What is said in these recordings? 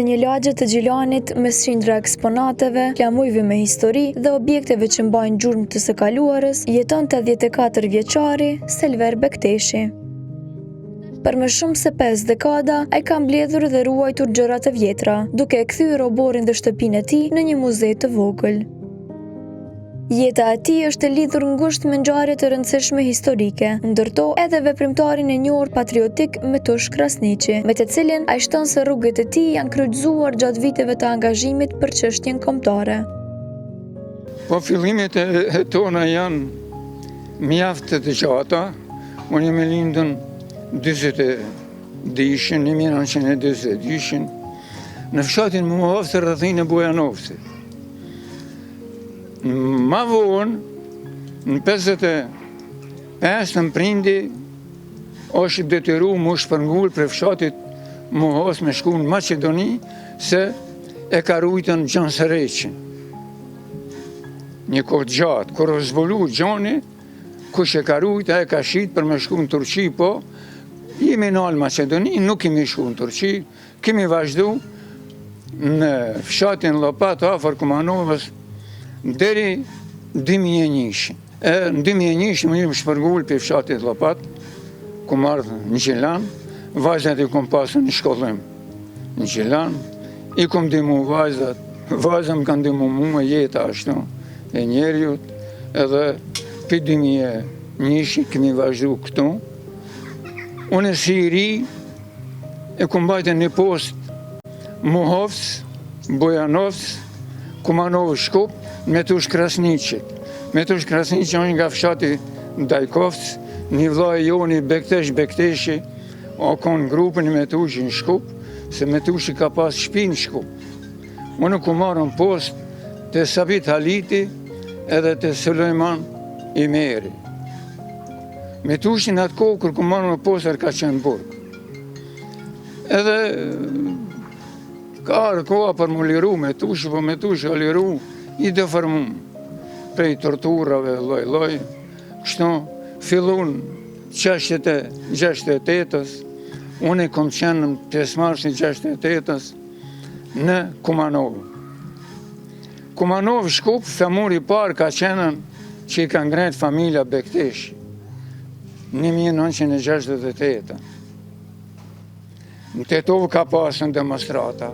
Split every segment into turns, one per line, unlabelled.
një lagje të Gjilanit mes qindra eksponateve, flamujve me histori dhe objekteve që mbajnë gjurmë të së kaluarës, jeton 84 vjeçari Selver Bekteshi. Për më shumë se 5 dekada, ai ka mbledhur dhe ruajtur gjëra të vjetra, duke e kthyer oborin dhe shtëpinë e tij në një muze të vogël. Jeta e tij është e lidhur ngushtë me ngjarje të rëndësishme historike, ndërto edhe veprimtarin e njohur patriotik Metush Krasniqi, me të cilin ai shton se rrugët e tij janë kryqëzuar gjatë viteve të angazhimit për çështjen kombëtare.
Po fillimet e tona janë mjaft të gjata. Unë jam e lindur 1942 në fshatin Muhovës rrethin e Bojanovsit. Ma vonë, në 55 të prindi, është detyru më shpërngull për fshatit Muhovës me shku në Maqedoni, se e ka rujtën Gjan Sereqin. Një kohë gjatë, kur është zbulu Gjani, kush e ka rujtë, e ka shit për me shku në Turqi, po, jemi në Maqedoni, nuk kemi shku në Turqi, kemi vazhdu në fshatin Llopat, afër Kumanovës, deri 2001. Në 2001 më jemi shpërngull për fshatit Llopat, ku ardhë në Gjilan, vajzat i kom pasur në shkollim në Gjilan, i kom dimu vajzat më kanë dimu mua jeta ashtu e njerëjut, edhe për 2001 kemi vazhdu këtu. Unë si i ri e kom bajte një post Muhovës, Bojanovës, Kumanovës Shkup, Metush Krasniqit. Metush Krasniqit është nga fshati Dajkovc, një vllai joni Bekteshi, o konë grupën e Metushit në Shkup, se Metushi ka pas shtëpi në Shkup. Unë ku marrën post të Sabit Haliti edhe të Sulejman Imeri. Metushi në atë kohë kur ku marrën postër ka qenë burg. Edhe ka arë koha për më liru Metushi, po Metushi o liru i deformum prej torturave lloj. Kështu fillun 68-ës, unë kom qenë pjesëmarrës në 68-ës në Kumanovë. Kumanovë Shkup, femuri parë ka qenë që i ka ngrenë familja Bekteshi, 1968. Në Tetovë ka pasën demonstrata,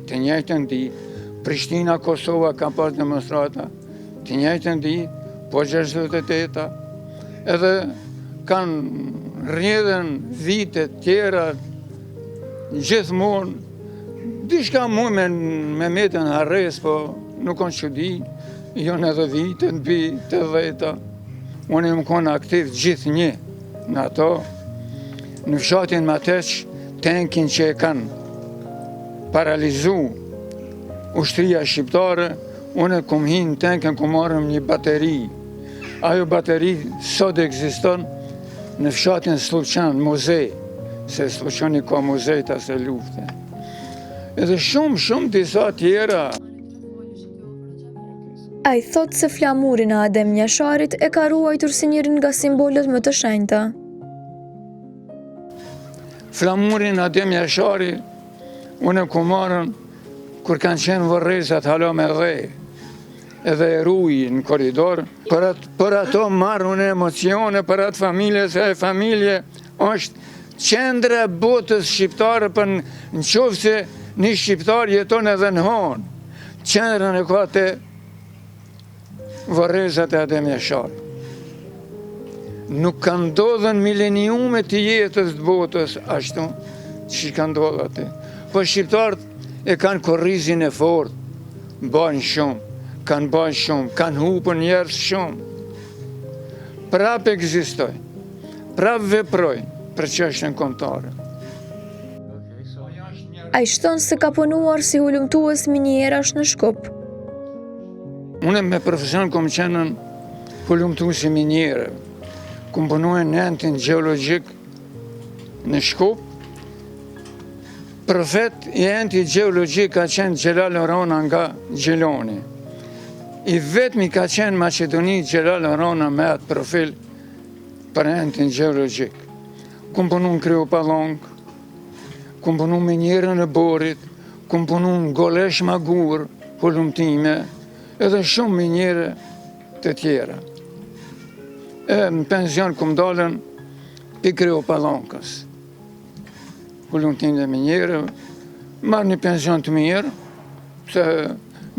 të njëjtën ditë. Prishtina, Kosova ka pas demonstrata, të njëjtën ditë, po 68. Edhe kanë rrjedhën vite tjera, gjithmonë, dishka mu me metën harres, po nuk kanë që di, jonë edhe vite, në bi të 10. Unë më konë aktiv gjithë një në ato, në fshatin Mateq, tenkin që e kanë paralizu ushtria shqiptare, unë kom hinë tenken, kom marrëm një bateri. Ajo bateri sot ekziston në fshatin Slupçan, muzej, se Slupçani ka muzej të asë lufte. Edhe shumë disa tjera.
Ai thot se flamurin e Adem Njasharit e ka ruajtur si njërin nga simbolet më të shenjta.
Flamurin Adem Njashari, unë kom marrën kur kanë qenë vërrezat hala me dhe, edhe e ruji në koridor, për ato marrë unë emocione, për atë familje, se e familje është qendra botës shqiptare, për në qovë se një shqiptar jeton edhe në honë, qendrën e ka të vërrezat e Adem Njashari. Nuk kanë ndodhen mileniume të jetës të botës ashtu që kanë ndodhë atë. Po shqiptarët e kanë korrizin e fort, banë shumë, kanë hupën njerës shumë. Prap ekzistoj, prap veproj për çështjen kombëtare.
Ai shton se ka punuar si hulumtues minjerash në Shkup.
Unë me profesion kom qenë hulumtues i minjerëve. Kom punuar në entin gjeologjik në Shkup. Profet i enti gjeologjik ka qenë Xhelal Rona nga Gjeloni. I vetmi ka qenë Maqedoni Xhelal Rona me atë profil për entin gjeologjik. Kom punu në Kriopallong, kom punu me njerën e Borit, kum punu në Golesh Magur, hulumtime, edhe shumë minjere të tjera. Në pension kum dalën Pikreu Pallankës. Hulumtime dhe minjere, marrë një pension të mirë, se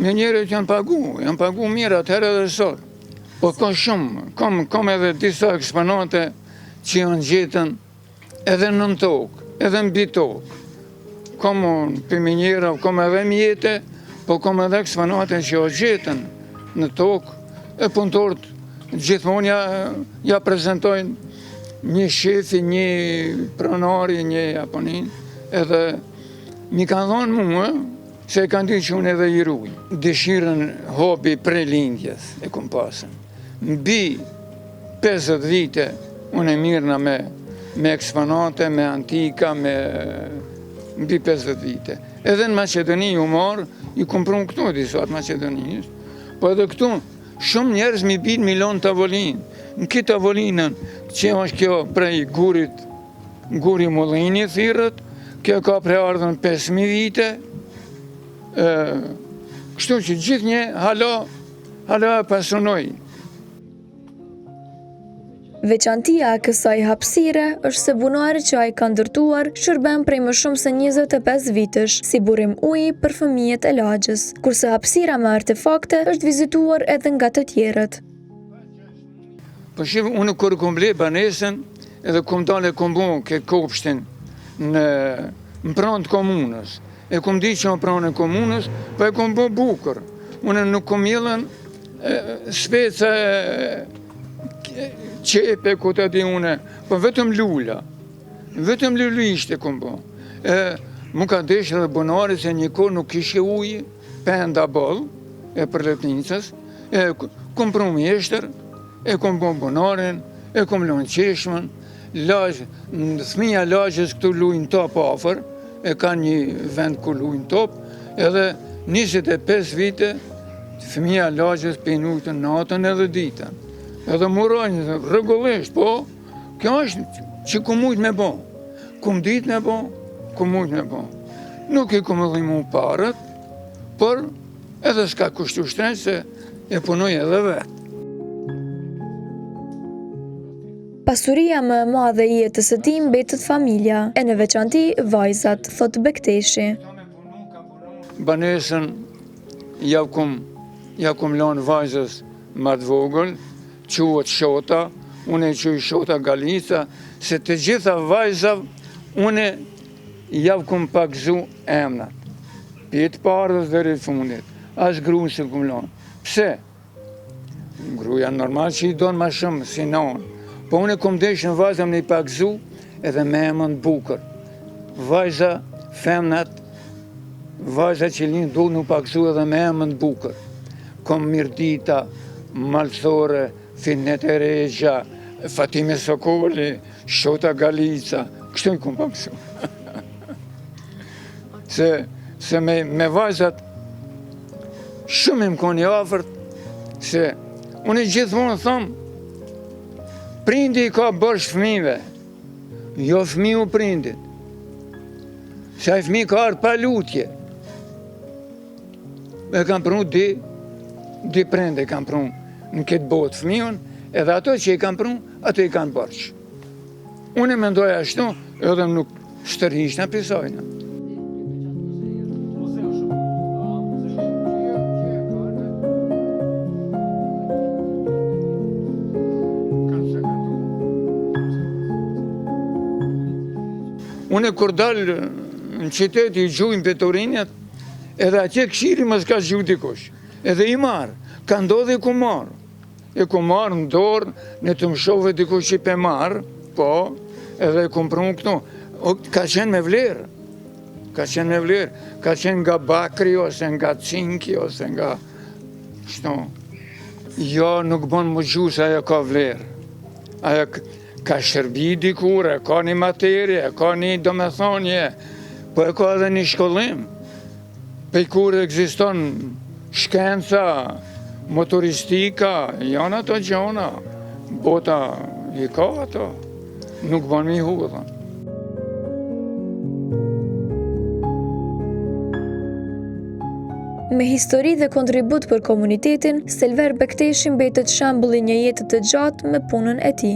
minjeret janë pagu mirë atëherë edhe sot. Po ka shumë, kam edhe disa eksponate që janë gjetën edhe nën tokë, edhe mbi tokë. Kam për minjera, kam edhe mjete, po kam edhe eksponate që janë gjetën në tokë, e punëtorët gjithmonë ja prezentojnë një shefi, një pronari, një japonin, edhe mi kanë thonë mua, se e kanë dy që unë edhe i ruj. Dëshirën hobi pre lindjes e kom pasën. Mbi 50 vite, unë e mirëna me eksponate, me antika, mbi 50 vite. Edhe në Macedoni u marë, i komprum këtu disa të Macedonisë, po edhe këtu, shumë njerëz mi bitë milon tavolinë. Në këtë tavolinën, që është kjo prej guri Mullini thirët, kjo ka prej ardhën 5.000 vite, kështu që gjithë një hala pasunoj.
Veçantia e kësaj hapësire është se bunari që ai ka ndërtuar shërben prej më shumë se 25 vitesh si burim uji për fëmijët e lagjës, kurse hapësira me artefakte është vizituar edhe nga të tjerët.
Po shif, unë kur kom ble banesën, edhe kom dalë e kom bo këtë kopshtin në pranë të komunës. E kom di që në pranë e komunës, po e kom bo bukur. Unë nuk kom jelën speca qepe, ku të di une, po vetëm lula. Vetëm lulishte kom bo. Mu ka deshë dhe bonari se një kohë nuk ishe ujë, penda bol, e për Letnicës, kom pru mjeshtër, e kom bo bonarin, e kom lojnë qeshmën, thmija lagjës këtu lujnë top afer, e ka një vend ku lujnë top, edhe 25 vite, thmija lagjës pinujtë natën edhe ditën. Edhe murojnë rregullisht, po, kjo është që ku mujtë me bo. Kum ditë me bo, ku mujtë me bo. Nuk i kum dhimu parët, por edhe s'ka kushtu shtrenjë se e punoj edhe vetë.
Pasuria më e madhe e jetës së tij mbetet familja, e në veçanti vajzat, thot Bekteshi.
Banesën ja kum lanë vajzës më të vogël, quhet Shota, unë e quj Shota Galica, se të gjitha vajzav, unë ja kum pakzu emnat. Pjetë parës dhe rritë fundit, as grunë se kum lanë. Pse? Gruja normal që i donë ma shumë, si nonë. Po unë kum deshë në vajza më i pakzu edhe me emën bukër. Vajza, femnat, vajza që linë du në pakzu edhe me emën bukër. Kom Mirdita, Malthore, Finet e Regja, Fatime Sokoli, Shota Galica, kështu i kum pakzu. Se me vajzat shumë im koni afërt, se unë gjithmonë thëmë, prindi i ka bërsh fëmive, jo fëmiu prindit. Se ai fëmi ka ardhë pa lutje. E kam prunu di prende kam prunu në këtë botë fëmiun, edhe ato që i kam prunu, ato i kanë bërsh. Unë e mendoj ashtu, edhe nuk shtërhisht në pisojnë. Unë kur dalë në qytet i gjujnë Petorinjat, edhe atje këshiri më s'ka gjuj dikush. Edhe i marë, ka ndodhe ku marë. E ku marë në dorë, në të më shove dikush që i pe marë, po, edhe ku më prunë këtu. Ka qenë me vlerë. Ka qenë me vlerë. Ka qenë nga bakri, ose nga cinki, ose nga shto. Jo, nuk bon më gjuhë se ajo ka vlerë. Ajo ka shërbi dikur, e ka një materi, e ka një domethonje, po e ka edhe një shkollim. Pe kur ekziston shkenca, motoristika, janë ato gjona, bota i ka ato, nuk ban mi hudhën.
Me histori dhe kontribut për komunitetin, Selver Bekteshi mbetet shembulli një jete të gjatë me punën e tij.